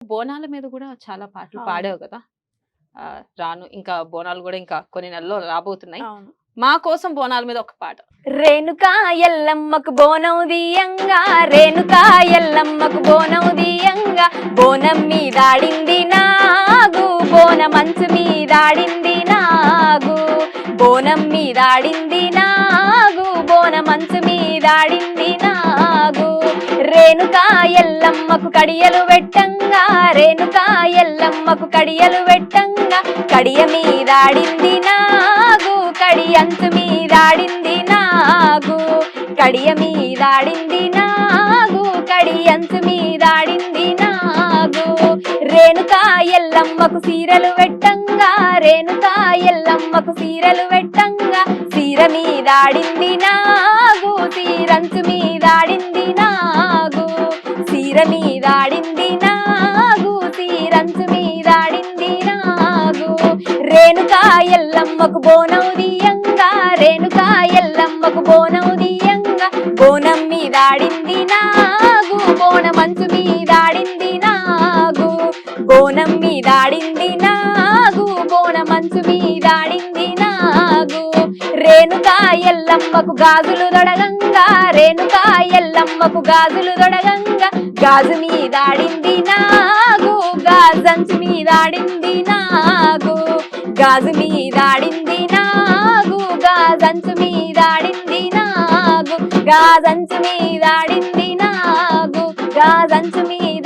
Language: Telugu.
బోనాల మీద గూడా చాలా పాటలు అవును. పాడావు గదా! రాను ఇంకా బోనాలు గూడా ఇంకా కొన్ని నెలల్లో రాబోతున్నాయి. అవును. మా కోసం బోనాల మీద ఒక పాట. రేణుకా ఎల్లమ్మకు బోనం దియంగా, రేణుకా ఎల్లమ్మకు బోనం దియంగా, బోనం మీదాడింది నాగు, బోన మంచు మీదాడింది నాగు, బోనం మీదాడింది నాగు, బోన మంచు మీదాడింది నాగు. రేణుకా ఎల్లమ్మకు కడియలు వెట్టంగా, రేణుకా ఎల్లమ్మకు కడియలు వెట్టంగా, కడియ మీదాడింది నాగు, కడి అంచు మీదాడింది నాగు, కడియ మీదాడింది నాగు, కడి అంచు మీదాడింది నాగు. రేణుకా ఎల్లమ్మకు సీరలు వెట్టంగా, రేణుకా ఎల్లమ్మకు సీరలు వెట్టంగా, సీర మీదాడింది నాగు, సీరంచు మీదాడింది నాగు, సీర మీదాడింది నాగు, సీరంచు మీదాడింది నాగు. రేణుకా ఎల్లమ్మకు బోనం దియంగా, రేణుకా ఎల్లమ్మకు బోనం దియంగా, బోనం మీదాడింది నాగు, బోన మంచు మీదాడింది నాగు, బోనం మీదాడింది నాగు, బోన మంచు మీదాడింది నాగు. రేణుకా ఎల్లమ్మకు గాజులు దొడగంగా, రేణుకా ఎల్లమ్మకు గాజులు దొడగంగా, గాజు మీదాడింది నాగు, గాజంచు మీదాడింది నాగు, గాజు మీదాడింది నాగు, గాజంచు మీదాడింది నాగు, గాజంచు మీదాడింది నాగు, గాజంచు మీద